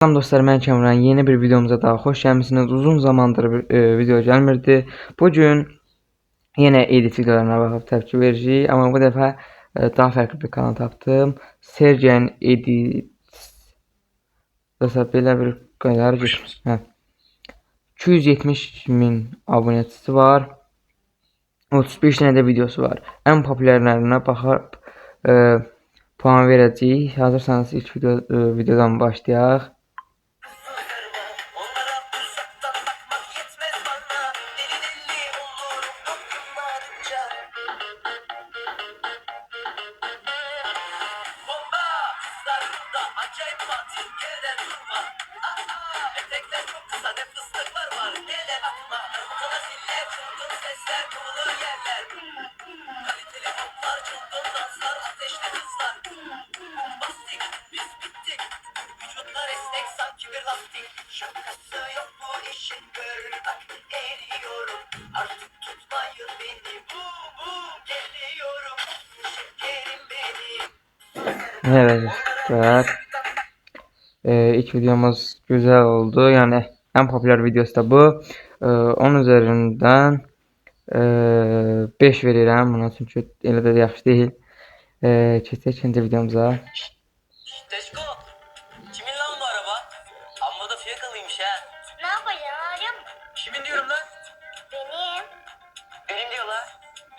Selam dostlar, ben Kamran. Yeni bir videomuza daha hoş gelmişsiniz. Uzun zamandır bir video gelmirdi. Bugün yine edit videolarına bakıp tepki vereceğiz. Ama bu defa daha farklı bir kanal tapdım. Sergen Edit. Dostlar belə bir kadar 270.000 abonəçisi var. 35 tane de videosu var. En popülerlerine bakıp puan vereceğiz. Hazırsanız ilk videodan başlayaq. Evet arkadaşlar, ilk videomuz güzel oldu. Yani en popüler videosu da bu. 10 üzerinden 5 verirəm buna, çünkü elə də yaxşı deyil. Keçək ikinci videomuza. Teşko, kimin lan bu araba? Amma da fiyakalıymış ha. Ne yapacaksın arayayım mı? Kimin diyorum lan? Benim. Benim diyorlar.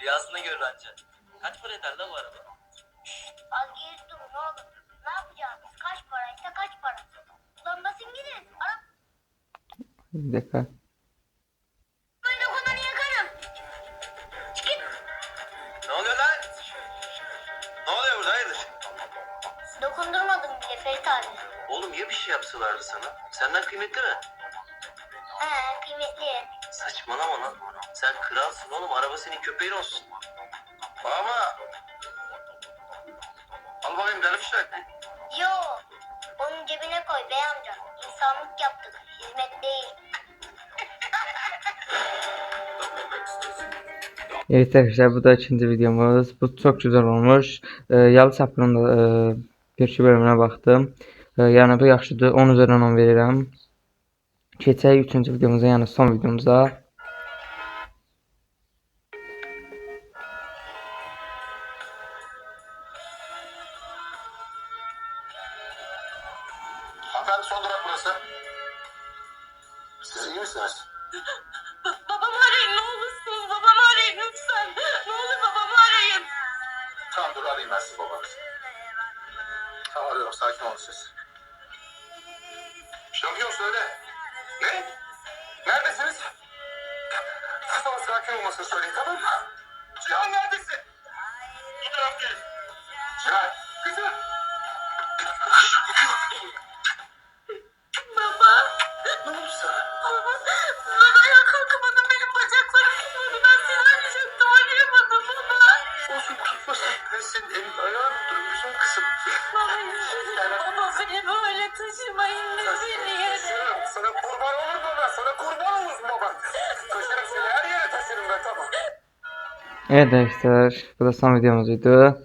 Rüyasında görür anca. Kaç para eder lan bu araba? Az geri dur ne olur. Ne yapacağız? Kaç paraysa kaç para. Ulan basın gidin. Ara. Bir dakika. Böyle konuyu yakarım. Çıkın. Ne oluyor lan? Ne oluyor burada, hayırdır? Dokundurmadım bile Ferit abi. Oğlum ya bir şey yapsalardı sana? Senden kıymetli mi? Kıymetli. Saçmalama lan. Sen kralsın oğlum, araba senin köpeğin olsun. Ama... Al bakayım dervişler. Yo. Onun cebine koy bey amca. İnsanlık yaptık. Hizmet değil. Evet arkadaşlar, bu da ikinci videomuz. Bu çok güzel olmuş. Yalı Çapkın'ın da bir iki bölümüne baktım. Yani bu yaxşıdır. 10 üzerinden 10 verirəm. Keçək üçüncü videomuza, yani son videomuza. Hanımefendi, son durak burası. Siz iyi misiniz? Babamı arayın ne olursunuz. Babamı arayın lütfen. Ne olur babamı arayın. Tamam, dur arayayım ben sizi babanızı. Tamam, arıyorum, sakin olun siz. Şampiyon söyle. Ne? Neredesiniz? Siz bana sakin olmasını söyleyin, tamam mı? Cihan neredesin? Bu taraftayız. Cihan, kızım. Baba. Ne oldu sana? Ben ayağa kalkamadım. Benim bacaklarım tutmadı. Ben seni arayacaktım. Arayamadım baba. Olsun, tutmasın. Ben senin elin ayağın duruyorsun kızım. Baba beni böyle taşımayın. Beni yere. Sana kurban olur baba. Sana kurban olur baba. Taşırım seni, her yere taşırım ben, tamam. Evet arkadaşlar, bu da son videomuzdu.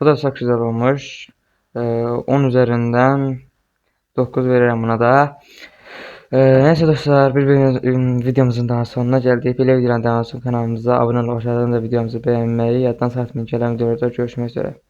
Bu da çok güzel olmuş. 10 üzerinden 9 verirəm buna da. Neyse dostlar, bir videomuzun daha sonuna geldik. Belə videolardan sonra kanalımıza abone olub aşağıdan da videomuzu beğenmeyi yaddan saatmayın. Gələn videolarda görüşmək üzere.